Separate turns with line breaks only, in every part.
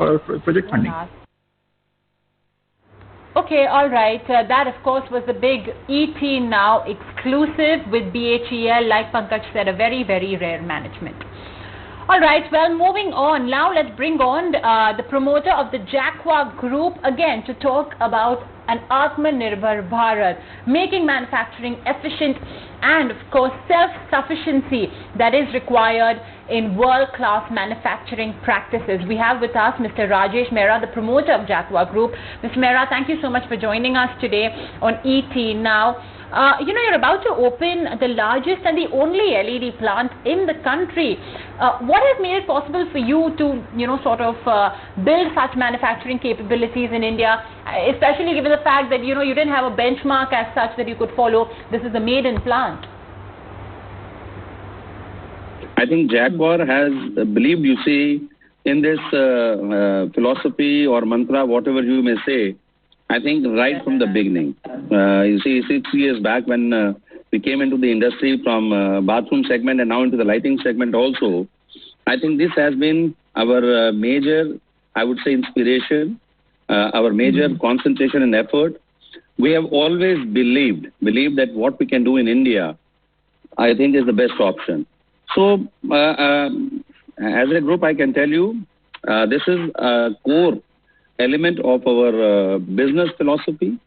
for project funding.
Okay, all right. That, of course, was the big ET Now exclusive with BHEL, like Pankaj said, a very, very rare management. All right, well, moving on. Now let's bring on the promoter of the Jaquar group again to talk about an Atmanirbhar Bharat, making manufacturing efficient and, of course, self-sufficiency that is required in world-class manufacturing practices. We have with us Mr. Rajesh Mehra, the promoter of Jaquar Group. Mr. Mehra, thank you so much for joining us today on ET Now. You're about to open the largest and the only LED plant in the country. What has made it possible for you to, build such manufacturing capabilities in India, especially given the fact that, you didn't have a benchmark as such that you could follow? This is the maiden plant.
I think Jaquar has believed, in this philosophy or mantra, whatever you may say, I think right from the beginning. 6 years back when we came into the industry from bathroom segment and now into the lighting segment also, I think this has been our major, I would say, inspiration, our major concentration and effort. We have always believed that what we can do in India, I think, is the best option. So, as a group, I can tell you, this is a core element of our business philosophy.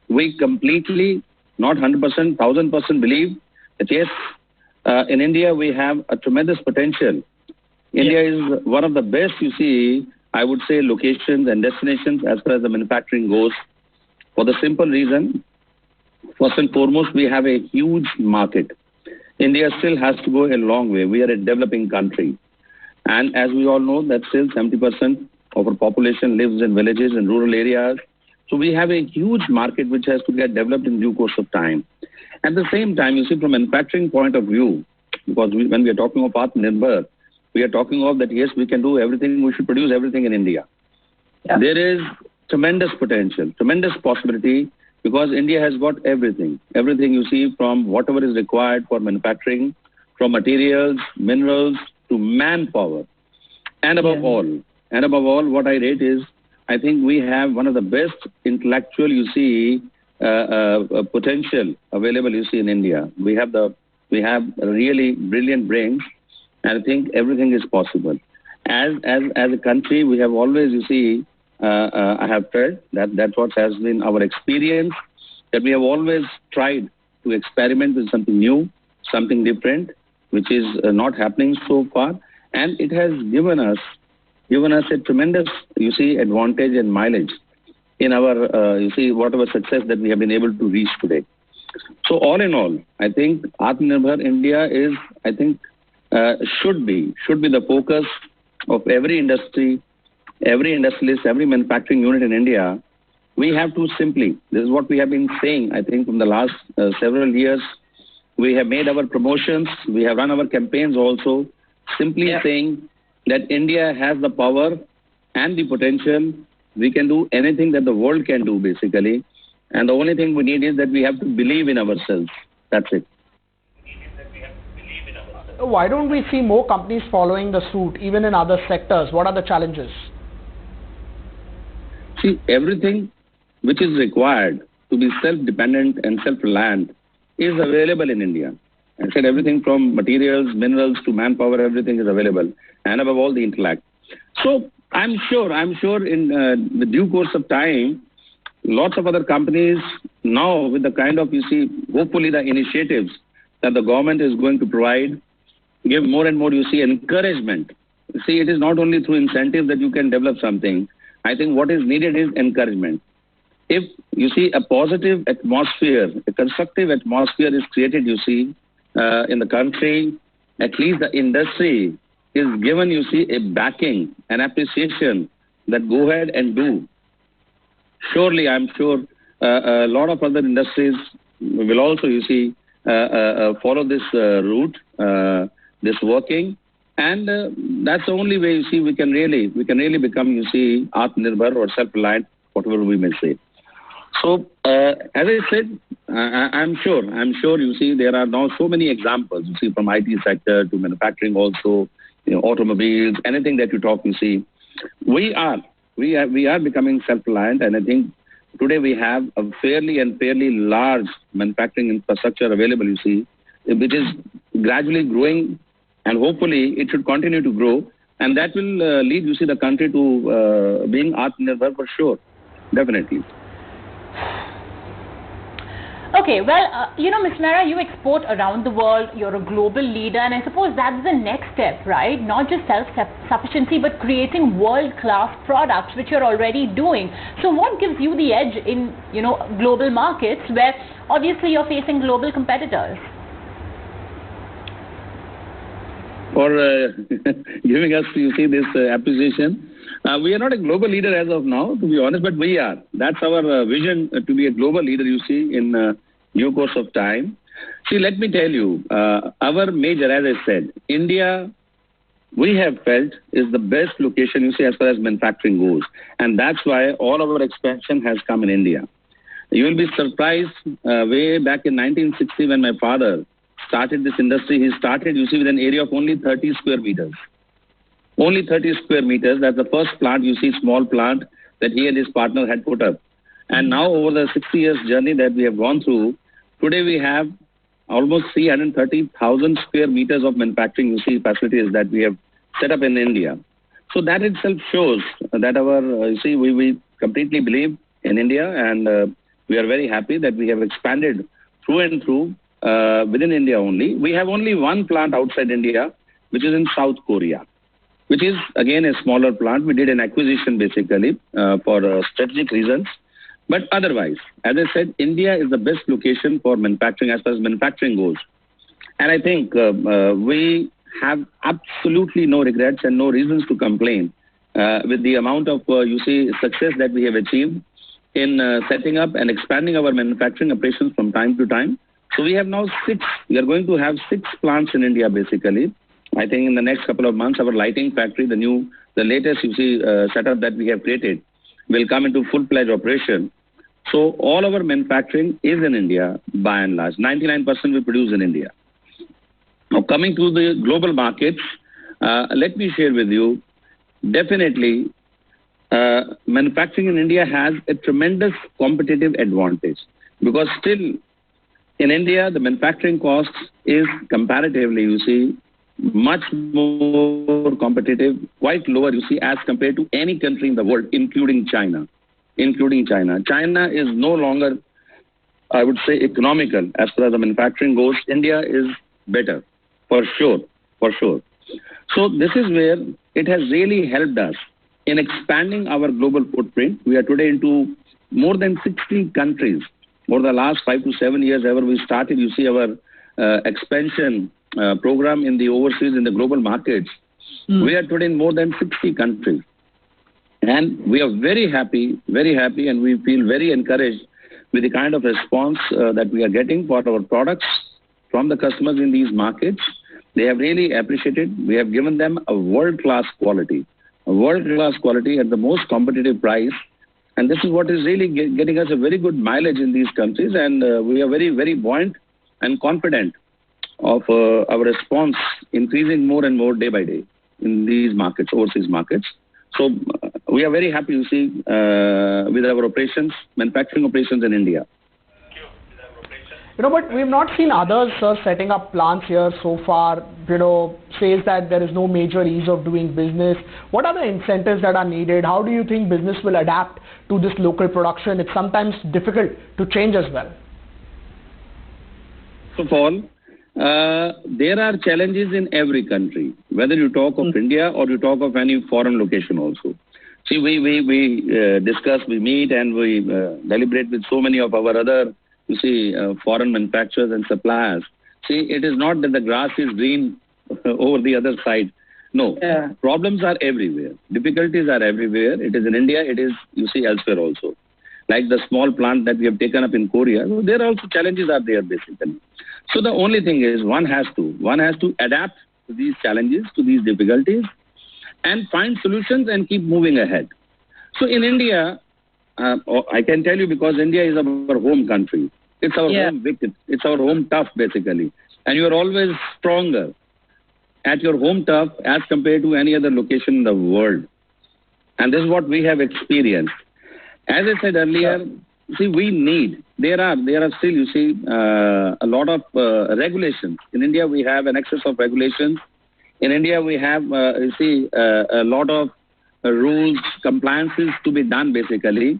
We completely, not 100%, 1000% believe that yes, in India we have a tremendous potential. India is one of the best, I would say, locations and destinations as far as the manufacturing goes, for the simple reason, first and foremost, we have a huge market. India still has to go a long way. We are a developing country. And as we all know, that still 70% of our population lives in villages and rural areas. So we have a huge market which has to get developed in due course of time. At the same time, from manufacturing point of view, because when we are talking of Atmanirbhar, we are talking of that, yes, we can do everything, we should produce everything in India. Yeah. There is tremendous potential, tremendous possibility, because India has got everything. Everything from whatever is required for manufacturing, from materials, minerals, to manpower. And above all, what I rate is, I think we have one of the best intellectual, potential available, in India. We have really brilliant brains, and I think everything is possible. As a country, we have always, I have felt that's what has been our experience, that we have always tried to experiment with something new, something different, which is not happening so far, and it has given us a tremendous, advantage and mileage in our, whatever success that we have been able to reach today. So all in all, I think Atmanirbhar India is, should be the focus of every industry, every industrialist, every manufacturing unit in India. We have to simply, this is what we have been saying, I think, from the last several years. We have made our promotions, we have run our campaigns also, simply saying that India has the power and the potential. We can do anything that the world can do, basically. And the only thing we need is that we have to believe in ourselves. That's it.
Why don't we see more companies following the suit, even in other sectors? What are the challenges?
See, everything which is required to be self-dependent and self-reliant is available in India. I said everything from materials, minerals to manpower, everything is available. And above all, the intellect. So I'm sure in the due course of time, lots of other companies now with the kind of, hopefully the initiatives that the government is going to provide, give more and more, encouragement. It is not only through incentive that you can develop something. I think what is needed is encouragement. If a positive atmosphere, a constructive atmosphere is created, in the country, at least the industry is given, a backing, an appreciation that go ahead and do. Surely, I'm sure a lot of other industries will also, follow this route, this working, and that's the only way, we can really become, Atmanirbhar or self-reliant, whatever we may say. So, as I said, I'm sure, there are now so many examples, from IT sector to manufacturing also, automobiles, anything that you talk, We are. We are becoming self-reliant, and I think today we have a fairly large manufacturing infrastructure available, you see, which is gradually growing, and hopefully it should continue to grow, and that will lead, you see, the country to being Atmanirbhar for sure, definitely.
Okay, well, Ms. Mehra, you export around the world, you're a global leader, and I suppose that's the next step, right? Not just self-sufficiency, but creating world-class products, which you're already doing. So what gives you the edge in, global markets where obviously you're facing global competitors?
For giving us, you see, this appreciation. We are not a global leader as of now, to be honest, but we are. That's our vision, to be a global leader, you see, in due course of time. See, let me tell you, our major, as I said, India, we have felt is the best location, you see, as far as manufacturing goes. And that's why all of our expansion has come in India. You will be surprised, way back in 1960 when my father started this industry, he started, you see, with an area of only 30 square meters. Only 30 square meters. That's the first plant, you see, small plant that he and his partner had put up. And now over the 60 years journey that we have gone through, today we have almost 330,000 square meters of manufacturing, you see, facilities that we have set up in India. So that itself shows that our, you see, we completely believe in India, and we are very happy that we have expanded through and through within India only. We have only one plant outside India, which is in South Korea, which is again a smaller plant. We did an acquisition basically for strategic reasons. But otherwise, as I said, India is the best location for manufacturing as far as manufacturing goes. And I think we have absolutely no regrets and no reasons to complain with the amount of, you see, success that we have achieved in setting up and expanding our manufacturing operations from time to time. So we have now we are going to have 6 plants in India basically. I think in the next couple of months, our lighting factory, the latest, you see, setup that we have created will come into full-fledged operation. So all our manufacturing is in India by and large. 99% we produce in India. Now coming to the global markets, let me share with you, definitely manufacturing in India has a tremendous competitive advantage, because still in India the manufacturing cost is comparatively, you see, much more competitive, quite lower, you see, as compared to any country in the world, including China. China is no longer, I would say, economical as far as the manufacturing goes. India is better, for sure. So this is where it has really helped us in expanding our global footprint. We are today into more than 60 countries. Over the last 5 to 7 years, ever we started, you see, our expansion program in the overseas, in the global markets. We are today in more than 60 countries. And we are very happy, and we feel very encouraged with the kind of response that we are getting for our products from the customers in these markets. They have really appreciated. We have given them a world-class quality at the most competitive price. And this is what is really getting us a very good mileage in these countries. And we are very, very buoyant and confident of our response increasing more and more day by day in these markets, overseas markets. So we are very happy, you see, with our operations, manufacturing operations in India.
But we've not seen others, sir, setting up plants here so far, says that there is no major ease of doing business. What are the incentives that are needed? How do you think business will adapt to this local production? It's sometimes difficult to change as well.
First of all, there are challenges in every country, whether you talk of India or you talk of any foreign location also. See, we discuss, we meet, and we deliberate with so many of our other, you see, foreign manufacturers and suppliers. See, it is not that the grass is green over the other side. No, problems are everywhere. Difficulties are everywhere. It is in India, it is, you see, elsewhere also. Like the small plant that we have taken up in Korea, there are also challenges are there basically. So the only thing is one has to adapt to these challenges, to these difficulties, and find solutions and keep moving ahead. So in India, I can tell you, because India is our home country. It's our home wicket. It's our home turf basically. And you are always stronger at your home turf as compared to any other location in the world. And this is what we have experienced. As I said earlier, see, we need, there are still, you see, a lot of regulations. In India, we have an excess of regulations. In India, we have, a lot of rules, compliances to be done, basically.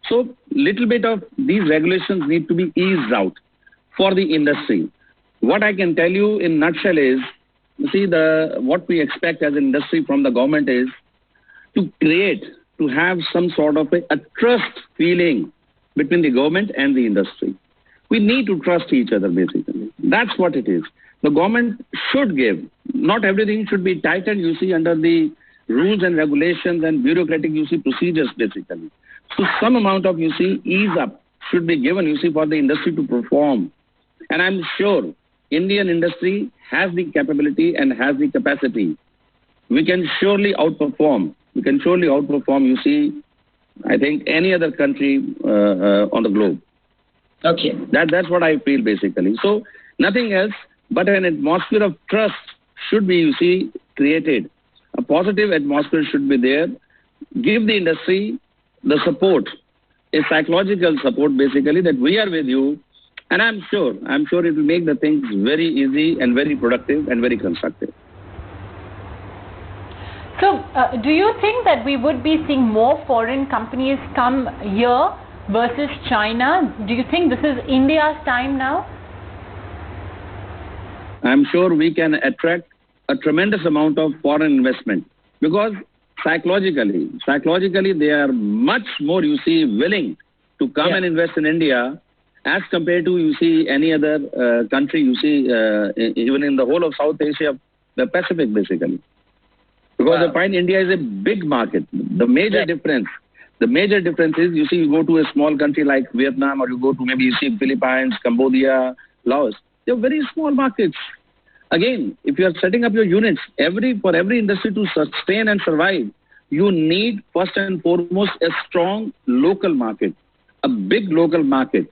So, little bit of these regulations need to be eased out for the industry. What I can tell you in nutshell is, you see, what we expect as an industry from the government is to have some sort of a trust feeling between the government and the industry. We need to trust each other, basically. That's what it is. The government should give. Not everything should be tightened, you see, under the rules and regulations and bureaucratic, you see, procedures, basically. So some amount of, you see, ease up should be given, you see, for the industry to perform. And I'm sure Indian industry has the capability and has the capacity. We can surely outperform. You see, I think any other country on the globe.
Okay.
That's what I feel, basically. So nothing else but an atmosphere of trust should be, you see, created. A positive atmosphere should be there. Give the industry the support, a psychological support, basically, that we are with you. And I'm sure it will make the things very easy and very productive and very constructive.
So, do you think that we would be seeing more foreign companies come here versus China? Do you think this is India's time now?
I'm sure we can attract a tremendous amount of foreign investment because psychologically they are much more, you see, willing to come and invest in India as compared to, you see, any other country, you see, even in the whole of South Asia, the Pacific, basically. Because I find India is a big market. The major difference is, you see, you go to a small country like Vietnam, or you go to maybe, you see, Philippines, Cambodia, Laos. They're very small markets. Again, if you are setting up your units, for every industry to sustain and survive, you need first and foremost a strong local market, a big local market.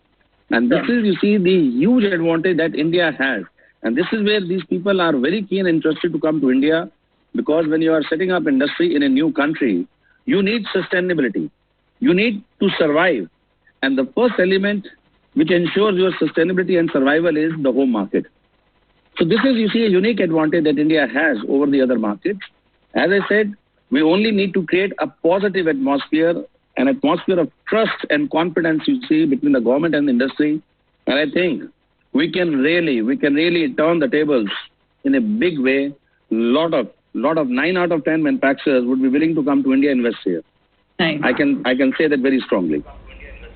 And this is, you see, the huge advantage that India has. And this is where these people are very keen and interested to come to India. Because when you are setting up industry in a new country, you need sustainability. You need to survive. And the first element which ensures your sustainability and survival is the home market. So this is, you see, a unique advantage that India has over the other markets. As I said, we only need to create a positive atmosphere, an atmosphere of trust and confidence, you see, between the government and the industry. And I think we can really turn the tables in a big way. Lot of 9 out of 10 manufacturers would be willing to come to India and invest here.
Nice.
I can say that very strongly.